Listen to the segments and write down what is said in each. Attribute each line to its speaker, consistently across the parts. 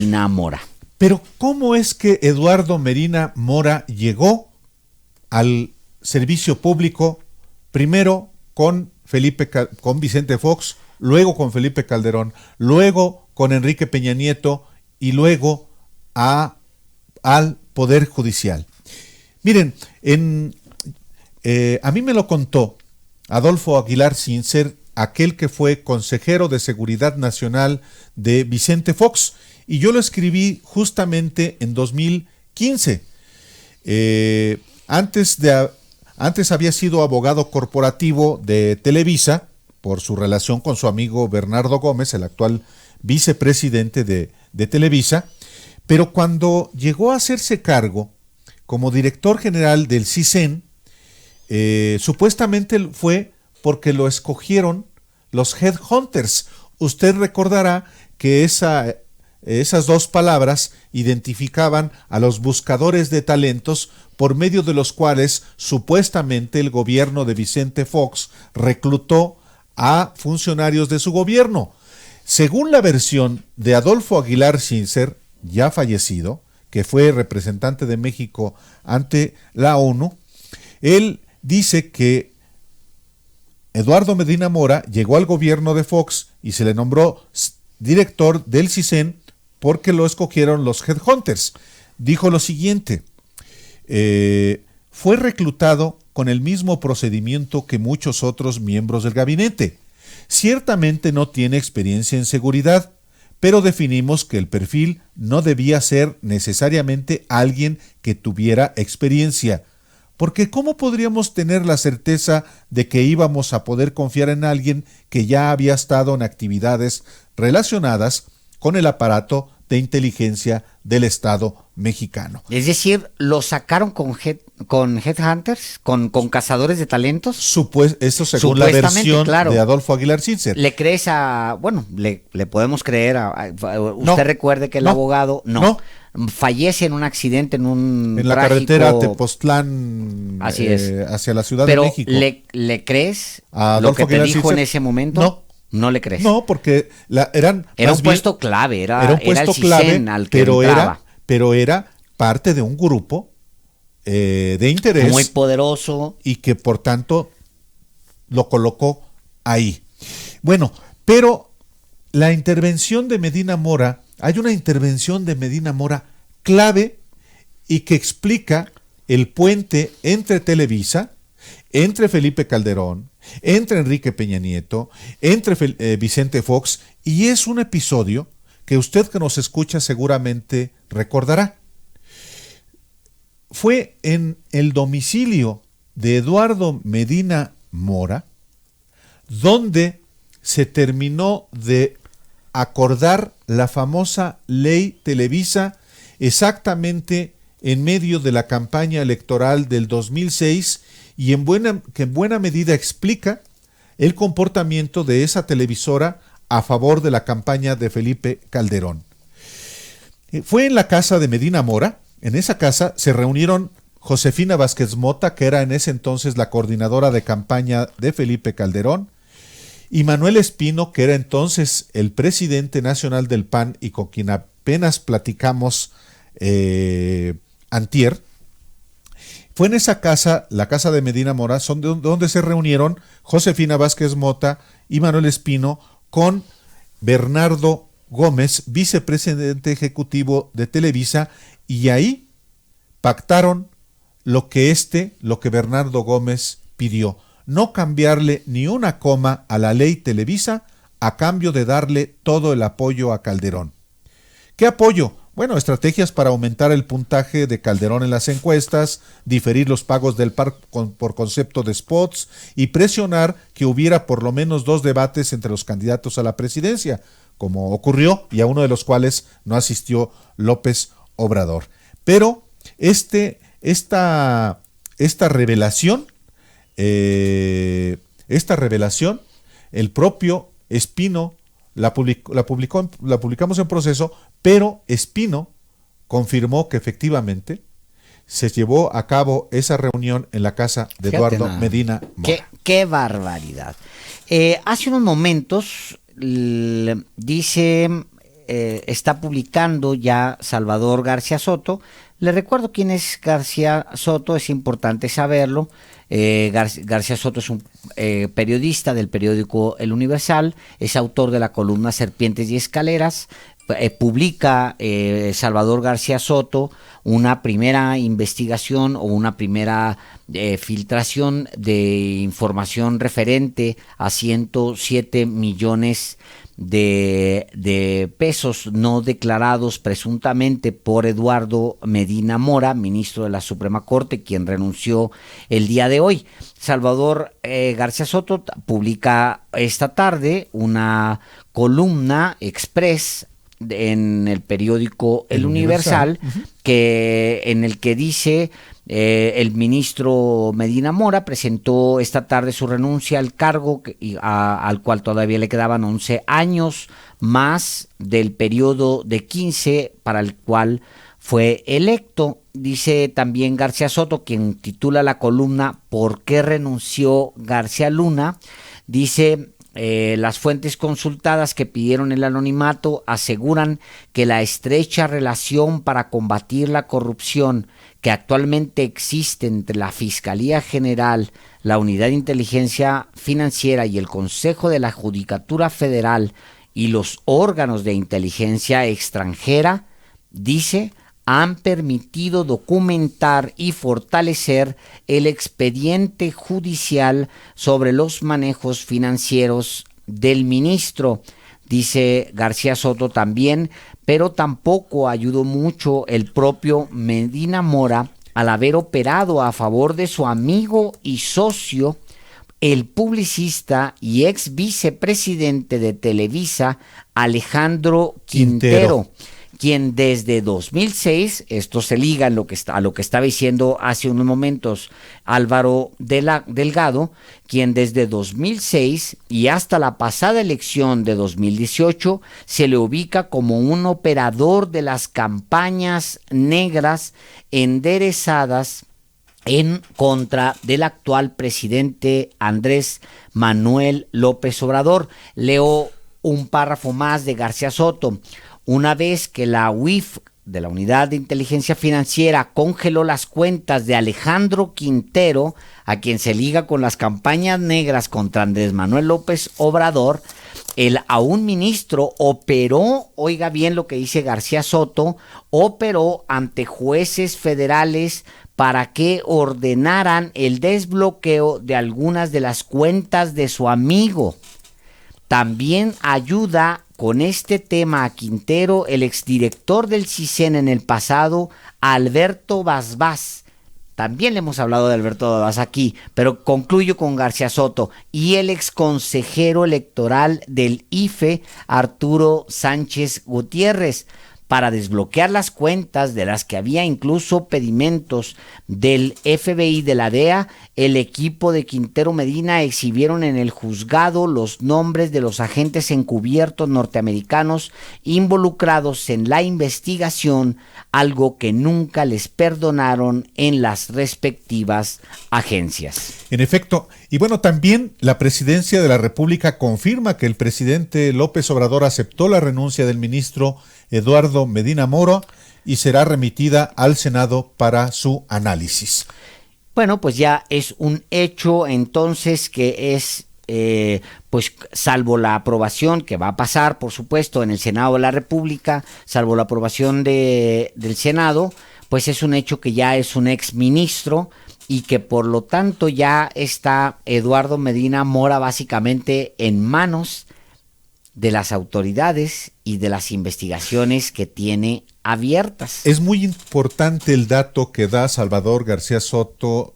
Speaker 1: Medina Mora.
Speaker 2: Pero ¿cómo es que Eduardo Medina Mora llegó al servicio público primero con Vicente Fox, luego con Felipe Calderón, luego con Enrique Peña Nieto y luego al Poder Judicial? Miren, a mí me lo contó Adolfo Aguilar Sincer, aquel que fue consejero de Seguridad Nacional de Vicente Fox, y yo lo escribí justamente en 2015. Antes había sido abogado corporativo de Televisa por su relación con su amigo Bernardo Gómez, el actual vicepresidente de Televisa, pero cuando llegó a hacerse cargo como director general del CISEN, supuestamente fue porque lo escogieron los headhunters. Usted recordará que esas dos palabras identificaban a los buscadores de talentos por medio de los cuales supuestamente el gobierno de Vicente Fox reclutó a funcionarios de su gobierno. Según la versión de Adolfo Aguilar Sincer, ya fallecido, que fue representante de México ante la ONU, él dice que Eduardo Medina Mora llegó al gobierno de Fox y se le nombró director del CISEN porque lo escogieron los headhunters. Dijo lo siguiente: fue reclutado con el mismo procedimiento que muchos otros miembros del gabinete. Ciertamente no tiene experiencia en seguridad, pero definimos que el perfil no debía ser necesariamente alguien que tuviera experiencia, porque ¿cómo podríamos tener la certeza de que íbamos a poder confiar en alguien que ya había estado en actividades relacionadas con el aparato de inteligencia del Estado mexicano?
Speaker 1: Es decir, ¿lo sacaron con headhunters, con cazadores de talentos?
Speaker 2: Eso según la versión
Speaker 1: claro,
Speaker 2: de Adolfo Aguilar Sincer.
Speaker 1: ¿Le crees le podemos creer usted recuerde que el abogado fallece en un accidente en la
Speaker 2: carretera Tepoztlán hacia la Ciudad de México?
Speaker 1: ¿Le crees
Speaker 2: a
Speaker 1: lo que te
Speaker 2: Aguilar
Speaker 1: dijo
Speaker 2: Sincer?
Speaker 1: en ese momento? No le crees.
Speaker 2: No, porque era
Speaker 1: un puesto clave, era un puesto clave, al que
Speaker 2: pero era parte de un grupo de interés
Speaker 1: muy poderoso
Speaker 2: y que por tanto lo colocó ahí. Bueno, pero la intervención de Medina Mora, hay una intervención de Medina Mora clave y que explica el puente entre Televisa, entre Felipe Calderón, entre Enrique Peña Nieto, entre Vicente Fox, y es un episodio que usted que nos escucha seguramente recordará. Fue en el domicilio de Eduardo Medina Mora donde se terminó de acordar la famosa ley Televisa, exactamente en medio de la campaña electoral del 2006, y que en buena medida explica el comportamiento de esa televisora a favor de la campaña de Felipe Calderón. Fue en la casa de Medina Mora. En esa casa se reunieron Josefina Vázquez Mota, que era en ese entonces la coordinadora de campaña de Felipe Calderón, y Manuel Espino, que era entonces el presidente nacional del PAN y con quien apenas platicamos antier. Fue en esa casa, la casa de Medina Mora, donde se reunieron Josefina Vázquez Mota y Manuel Espino con Bernardo Gómez, vicepresidente ejecutivo de Televisa, y ahí pactaron lo que Bernardo Gómez pidió: no cambiarle ni una coma a la ley Televisa a cambio de darle todo el apoyo a Calderón. ¿Qué apoyo? Bueno, estrategias para aumentar el puntaje de Calderón en las encuestas, diferir los pagos del PAN por concepto de spots y presionar que hubiera por lo menos 2 debates entre los candidatos a la presidencia, como ocurrió, y a uno de los cuales no asistió López Obrador. Pero esta revelación, el propio Espino la publicamos en Proceso, pero Espino confirmó que efectivamente se llevó a cabo esa reunión en la casa de Eduardo Medina Mora.
Speaker 1: ¡Qué barbaridad! Hace unos momentos dice está publicando ya Salvador García Soto. Le recuerdo quién es García Soto, es importante saberlo. García Soto es un periodista del periódico El Universal, es autor de la columna Serpientes y Escaleras. Publica Salvador García Soto una primera investigación o una primera filtración de información referente a 107 millones de pesos no declarados presuntamente por Eduardo Medina Mora, ministro de la Suprema Corte, quien renunció el día de hoy. Salvador García Soto publica esta tarde una columna express en el periódico El Universal, en el que dice el ministro Medina Mora presentó esta tarde su renuncia al cargo al cual todavía le quedaban 11 años más del periodo de 15 para el cual fue electo. Dice también García Soto, quien titula la columna ¿Por qué renunció García Luna? Dice: las fuentes consultadas que pidieron el anonimato aseguran que la estrecha relación para combatir la corrupción que actualmente existe entre la Fiscalía General, la Unidad de Inteligencia Financiera y el Consejo de la Judicatura Federal y los órganos de inteligencia extranjera, dice, han permitido documentar y fortalecer el expediente judicial sobre los manejos financieros del ministro. Dice García Soto también, pero tampoco ayudó mucho el propio Medina Mora al haber operado a favor de su amigo y socio, el publicista y ex vicepresidente de Televisa, Alejandro Quintero, quien desde 2006, esto se liga a lo que estaba diciendo hace unos momentos Álvaro Delgado, quien desde 2006 y hasta la pasada elección de 2018 se le ubica como un operador de las campañas negras enderezadas en contra del actual presidente Andrés Manuel López Obrador. Leo un párrafo más de García Soto. Una vez que la UIF, de la Unidad de Inteligencia Financiera, congeló las cuentas de Alejandro Quintero, a quien se liga con las campañas negras contra Andrés Manuel López Obrador, el aún ministro operó, oiga bien lo que dice García Soto, operó ante jueces federales para que ordenaran el desbloqueo de algunas de las cuentas de su amigo. También ayuda con este tema a Quintero el exdirector del CISEN en el pasado, Alberto Basbás. También le hemos hablado de Alberto Basbás aquí, pero concluyo con García Soto. Y el exconsejero electoral del IFE, Arturo Sánchez Gutiérrez, para desbloquear las cuentas de las que había incluso pedimentos del FBI de la DEA, el equipo de Quintero Medina exhibieron en el juzgado los nombres de los agentes encubiertos norteamericanos involucrados en la investigación, algo que nunca les perdonaron en las respectivas agencias.
Speaker 2: En efecto, y bueno, también la Presidencia de la República confirma que el presidente López Obrador aceptó la renuncia del ministro Eduardo Medina Mora y será remitida al Senado para su análisis.
Speaker 1: Bueno, pues ya es un hecho entonces que es, pues salvo la aprobación que va a pasar, por supuesto, en el Senado de la República, salvo la aprobación del Senado, pues es un hecho que ya es un exministro y que por lo tanto ya está Eduardo Medina Mora básicamente en manos de las autoridades y de las investigaciones que tiene abiertas.
Speaker 2: Es muy importante el dato que da Salvador García Soto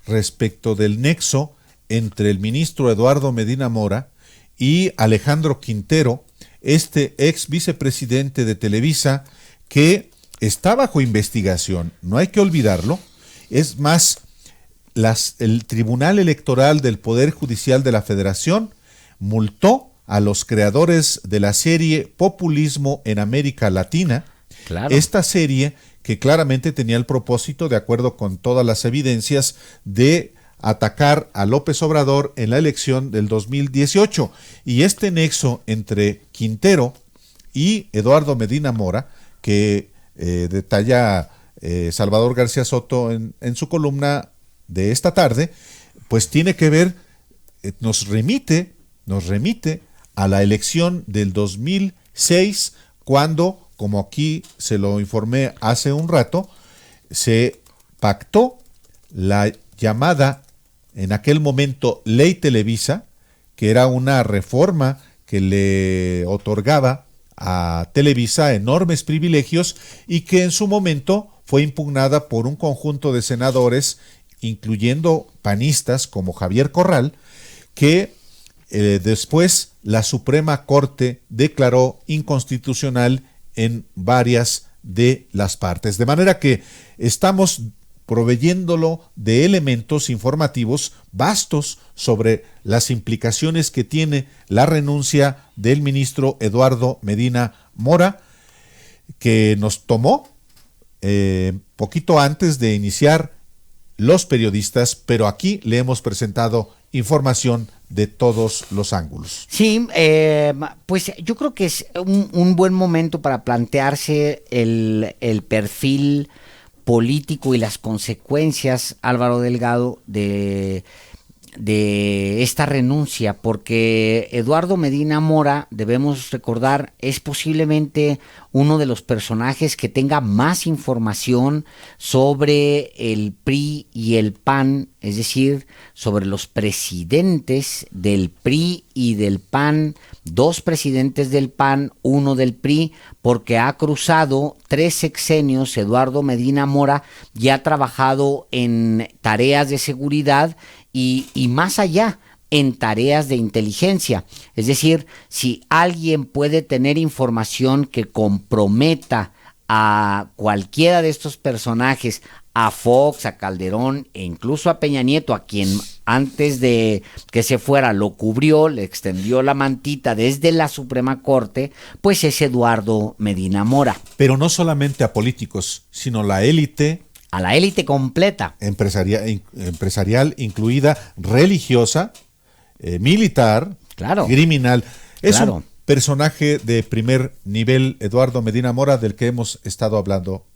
Speaker 2: respecto del nexo entre el ministro Eduardo Medina Mora y Alejandro Quintero, este ex vicepresidente de Televisa, que está bajo investigación, no hay que olvidarlo. Es más, el Tribunal Electoral del Poder Judicial de la Federación multó a los creadores de la serie Populismo en América Latina. Claro. Esta serie que claramente tenía el propósito, de acuerdo con todas las evidencias, de atacar a López Obrador en la elección del 2018. Y este nexo entre Quintero y Eduardo Medina Mora, que detalla Salvador García Soto en su columna de esta tarde, pues tiene que ver, nos remite a la elección del 2006, cuando, como aquí se lo informé hace un rato, se pactó la llamada en aquel momento Ley Televisa, que era una reforma que le otorgaba a Televisa enormes privilegios y que en su momento fue impugnada por un conjunto de senadores, incluyendo panistas como Javier Corral, que después la Suprema Corte declaró inconstitucional en varias de las partes. De manera que estamos proveyéndolo de elementos informativos vastos sobre las implicaciones que tiene la renuncia del ministro Eduardo Medina Mora, que nos tomó poquito antes de iniciar los periodistas, pero aquí le hemos presentado información de todos los ángulos.
Speaker 1: Sí, pues yo creo que es un buen momento para plantearse el perfil político y las consecuencias, Álvaro Delgado, de esta renuncia, porque Eduardo Medina Mora, debemos recordar, es posiblemente uno de los personajes que tenga más información sobre el PRI y el PAN, es decir, sobre los presidentes del PRI y del PAN, 2 presidentes del PAN, 1 del PRI, porque ha cruzado 3 sexenios. Eduardo Medina Mora ya ha trabajado en tareas de seguridad y más allá, en tareas de inteligencia. Es decir, si alguien puede tener información que comprometa a cualquiera de estos personajes, a Fox, a Calderón e incluso a Peña Nieto, a quien antes de que se fuera lo cubrió, le extendió la mantita desde la Suprema Corte, pues es Eduardo Medina Mora.
Speaker 2: Pero no solamente a políticos, sino la élite,
Speaker 1: a la élite completa,
Speaker 2: empresarial, incluida, religiosa, militar,
Speaker 1: claro,
Speaker 2: criminal. Es
Speaker 1: claro.
Speaker 2: un personaje de primer nivel, Eduardo Medina Mora, del que hemos estado hablando